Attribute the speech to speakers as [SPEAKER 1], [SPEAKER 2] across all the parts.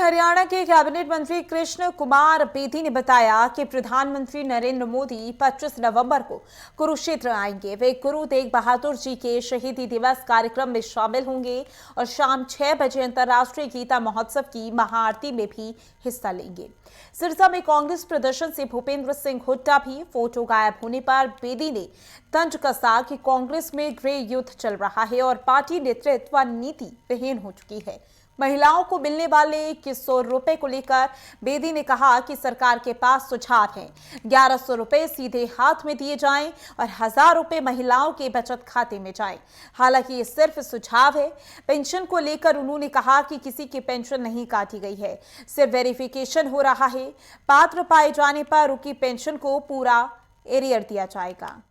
[SPEAKER 1] हरियाणा के कैबिनेट मंत्री कृष्ण कुमार बेदी ने बताया कि प्रधानमंत्री नरेंद्र मोदी 25 नवंबर को कुरुक्षेत्र आएंगे। वे गुरु तेग बहादुर जी के शहीदी दिवस कार्यक्रम में शामिल होंगे और शाम 6 बजे अंतर्राष्ट्रीय गीता महोत्सव की महाआरती में भी हिस्सा लेंगे। सिरसा में कांग्रेस प्रदर्शन से भूपेंद्र सिंह हुड्डा भी फोटो गायब होने पर बेदी ने तंज कसा कि कांग्रेस में गृह युद्ध चल रहा है और पार्टी नेतृत्व नीति विहीन हो चुकी है। महिलाओं को मिलने वाले 2100 रुपए को लेकर बेदी ने कहा कि सरकार के पास सुझाव है। 1100 रुपए सीधे हाथ में दिए जाएं और 1000 रुपए महिलाओं के बचत खाते में जाएं। हालांकि ये सिर्फ सुझाव है। पेंशन को लेकर उन्होंने कहा कि किसी की पेंशन नहीं काटी गई है, सिर्फ वेरिफिकेशन हो रहा है। पात्र पाए जाने पर उनकी पेंशन को पूरा एरियर दिया जाएगा।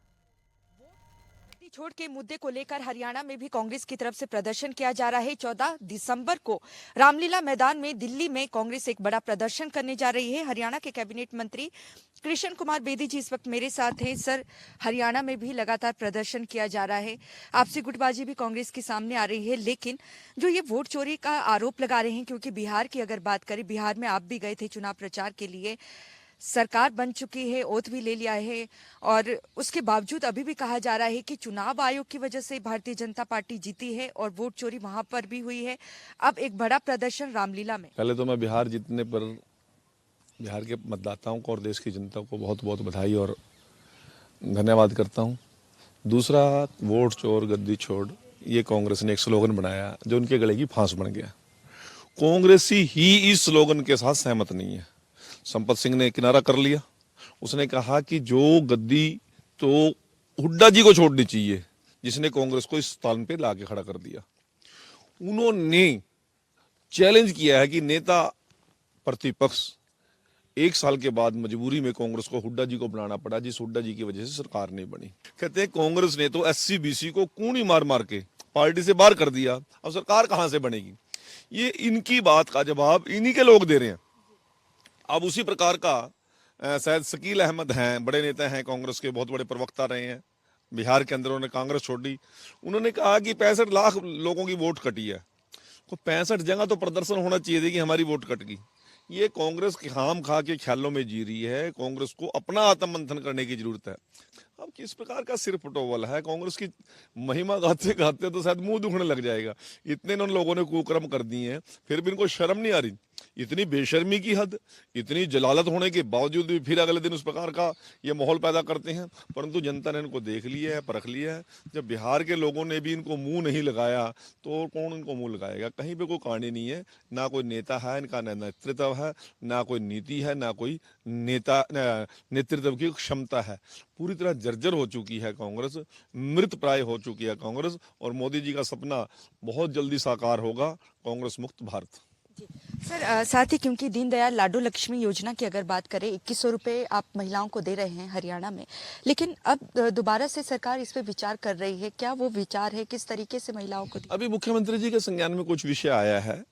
[SPEAKER 2] छोड़ के मुद्दे को लेकर हरियाणा में भी कांग्रेस की तरफ से प्रदर्शन किया जा रहा है। 14 दिसंबर को रामलीला मैदान में दिल्ली में कांग्रेस एक बड़ा प्रदर्शन करने जा रही है। हरियाणा के कैबिनेट मंत्री कृष्ण कुमार बेदी जी इस वक्त मेरे साथ हैं। सर, हरियाणा में भी लगातार प्रदर्शन किया जा रहा है, आपसी गुटबाजी भी कांग्रेस के सामने आ रही है, लेकिन जो ये वोट चोरी का आरोप लगा रहे हैं, क्योंकि बिहार की अगर बात करें, बिहार में आप भी गए थे चुनाव प्रचार के लिए, सरकार बन चुकी है, ओथ भी ले लिया है, और उसके बावजूद अभी भी कहा जा रहा है कि चुनाव आयोग की वजह से भारतीय जनता पार्टी जीती है और वोट चोरी वहां पर भी हुई है। अब एक बड़ा प्रदर्शन रामलीला में।
[SPEAKER 3] पहले तो मैं बिहार जीतने पर बिहार के मतदाताओं को और देश की जनता को बहुत बहुत बधाई और धन्यवाद करता हूं। दूसरा, वोट चोर गद्दी छोड़, ये कांग्रेस ने एक स्लोगन बनाया जो उनके गले की फांस बन गया। कांग्रेसी ही इस स्लोगन के साथ सहमत नहीं है। संपत सिंह ने किनारा कर लिया। उसने कहा कि जो गद्दी तो हुड्डा जी को छोड़नी चाहिए, जिसने कांग्रेस को इस स्थान पे लाके खड़ा कर दिया। उन्होंने चैलेंज किया है कि नेता प्रतिपक्ष 1 साल के बाद मजबूरी में कांग्रेस को हुड्डा जी को बनाना पड़ा, जिस हुड्डा जी की वजह से सरकार नहीं बनी। कहते हैं कांग्रेस ने तो SC BC को कूनी मार मार के पार्टी से बाहर कर दिया, अब सरकार कहां से बनेगी। ये इनकी बात का जवाब इन्हीं के लोग दे रहे हैं। अब उसी प्रकार का शायद शकील अहमद हैं, बड़े नेता हैं कांग्रेस के, बहुत बड़े प्रवक्ता रहे हैं बिहार के अंदर। उन्होंने कांग्रेस छोड़ी। उन्होंने कहा कि 65 लाख लोगों की वोट कटी है, तो 65 जगह तो प्रदर्शन होना चाहिए थी कि हमारी वोट कट गई। ये कांग्रेस खाम खा के ख्यालों में जी रही है। कांग्रेस को अपना आत्ममंथन करने की जरूरत है। अब किस प्रकार का सिर फटोवल है, कांग्रेस की महिमा गाते गाते तो शायद मुंह दुखने लग जाएगा। इतने उन लोगों ने कुकर्म कर दिए हैं, फिर भी इनको शर्म नहीं आ रही। इतनी बेशर्मी की हद, इतनी जलालत होने के बावजूद भी फिर अगले दिन उस प्रकार का ये माहौल पैदा करते हैं। परंतु जनता ने इनको देख लिया है, परख लिया है। जब बिहार के लोगों ने भी इनको मुंह नहीं लगाया तो कौन इनको मुंह लगाएगा। कहीं पे कोई कहानी नहीं है, ना कोई नेता है इनका, ना नेतृत्व है, ना कोई नीति है, ना कोई नेता नेतृत्व की क्षमता है। पूरी तरह जर्जर हो चुकी है कांग्रेस, मृत प्राय हो चुकी है कांग्रेस। और मोदी जी का सपना बहुत जल्दी साकार होगा, कांग्रेस मुक्त भारत।
[SPEAKER 2] सर, साथ ही क्योंकि दीनदयाल लाडो लक्ष्मी योजना की अगर बात करें, 2100 रुपए आप महिलाओं को दे रहे हैं हरियाणा में, लेकिन अब दोबारा से सरकार इस पे विचार कर रही है। क्या वो विचार है, किस तरीके से महिलाओं को?
[SPEAKER 3] अभी मुख्यमंत्री जी के संज्ञान में कुछ विषय आया है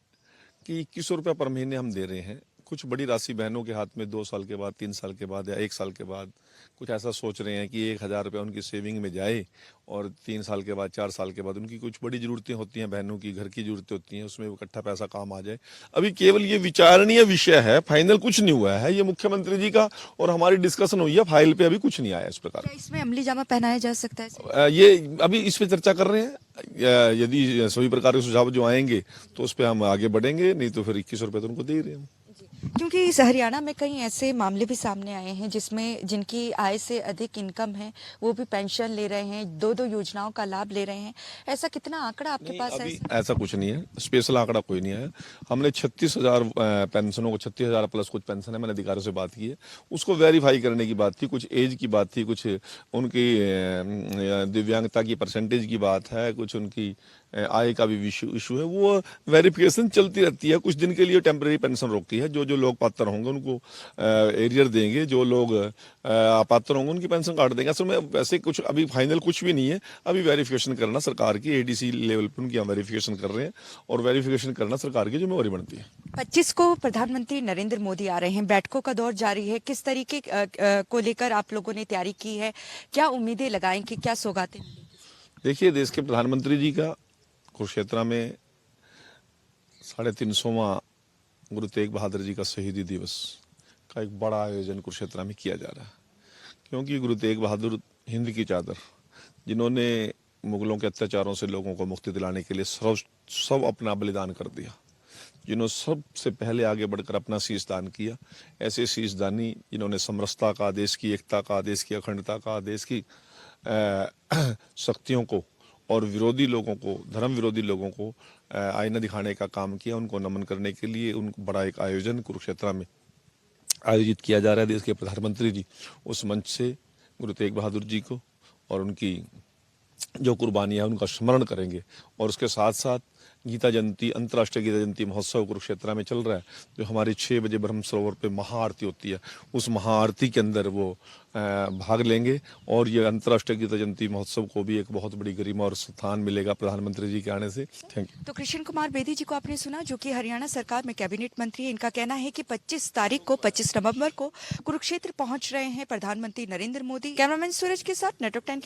[SPEAKER 3] कि 2100 रुपये पर महीने हम दे रहे हैं। कुछ बड़ी राशि बहनों के हाथ में 2 साल के बाद, 3 साल के बाद या 1 साल के बाद कुछ ऐसा सोच रहे हैं कि 1000 रुपये उनकी सेविंग में जाए और 3 साल के बाद, 4 साल के बाद उनकी कुछ बड़ी जरूरतें होती हैं, बहनों की घर की जरूरतें होती हैं, उसमें इकट्ठा पैसा काम आ जाए। अभी केवल ये विचारणीय विषय है, फाइनल कुछ नहीं हुआ है। ये मुख्यमंत्री जी का और हमारी डिस्कशन हुई है, फाइल पे अभी कुछ नहीं आया इस प्रकार।
[SPEAKER 2] क्या इसमें अमली जामा पहनाया जा सकता है?
[SPEAKER 3] ये अभी इस पे चर्चा कर रहे हैं। यदि सभी प्रकार के सुझाव जो आएंगे तो उस पर हम आगे बढ़ेंगे, नहीं तो फिर 2100 रुपये तो उनको दे ही रहे हैं।
[SPEAKER 2] क्योंकि इस हरियाणा में कई ऐसे मामले भी सामने आए हैं जिसमें जिनकी आय से अधिक इनकम है वो भी पेंशन ले रहे हैं, 2-2 योजनाओं का लाभ ले रहे हैं। ऐसा कितना आंकड़ा आपके पास है?
[SPEAKER 3] ऐसा कुछ नहीं है, स्पेशल आंकड़ा कोई नहीं है। हमने 36,000 पेंशनों को, 36,000 प्लस कुछ पेंशन है, मैंने अधिकारियों से बात की है, उसको वेरीफाई करने की बात थी, कुछ एज की बात थी, कुछ उनकी दिव्यांगता की परसेंटेज की बात है, कुछ उनकी आय का भी इशू है। वो वेरिफिकेशन चलती रहती है। कुछ दिन के लिए टेम्परेरी पेंशन रोकी है। जो जो लोग पात्र होंगे उनको एरियर देंगे, जो लोग अपात्र होंगे उनकी पेंशन काट देंगे। असल में वैसे कुछ अभी फाइनल कुछ भी नहीं है। अभी वेरिफिकेशन करना सरकार की, ADC लेवल पर उनकी हम वेरिफिकेशन कर रहे हैं और वेरिफिकेशन करना सरकार की जिम्मेवारी बनती है।
[SPEAKER 2] 25 को प्रधानमंत्री नरेंद्र मोदी आ रहे हैं, बैठकों का दौर जारी है। किस तरीके को लेकर आप लोगों ने तैयारी की है? क्या उम्मीदें लगाएं कि क्या सौगातें?
[SPEAKER 3] देखिए, देश के प्रधानमंत्री जी का कुरुक्षेत्र में 350वां गुरु तेग बहादुर जी का शहीदी दिवस का एक बड़ा आयोजन कुरुक्षेत्र में किया जा रहा है, क्योंकि गुरु तेग बहादुर हिंद की चादर, जिन्होंने मुगलों के अत्याचारों से लोगों को मुक्ति दिलाने के लिए सब अपना बलिदान कर दिया, जिन्होंने सबसे पहले आगे बढ़कर अपना शीश दान किया, ऐसे शीश दानी जिन्होंने समरसता का, देश की एकता का, देश की अखंडता का, देश की शक्तियों को और विरोधी लोगों को, धर्म विरोधी लोगों को आईना दिखाने का काम किया, उनको नमन करने के लिए उनको बड़ा एक आयोजन कुरुक्षेत्र में आयोजित किया जा रहा है। देश के प्रधानमंत्री जी उस मंच से गुरु तेग बहादुर जी को और उनकी जो कुर्बानियां उनका स्मरण करेंगे। और उसके साथ साथ गीता जयंती, अंतर्राष्ट्रीय गीता जयंती महोत्सव कुरुक्षेत्र में चल रहा है, जो हमारी 6 बजे ब्रह्म सरोवर पे महाआरती होती है, उस महाआरती के अंदर वो भाग लेंगे। और ये अंतर्राष्ट्रीय गीता जयंती महोत्सव को भी एक बहुत बड़ी गरिमा और स्थान मिलेगा प्रधानमंत्री जी के आने से। Thank you.
[SPEAKER 2] तो कृष्ण कुमार बेदी जी को आपने सुना, जो कि हरियाणा सरकार में कैबिनेट मंत्री है। इनका कहना है कि 25 नवंबर को कुरुक्षेत्र पहुंच रहे हैं प्रधानमंत्री नरेंद्र मोदी। कैमरामैन सूरज के साथ नेटवर्क 10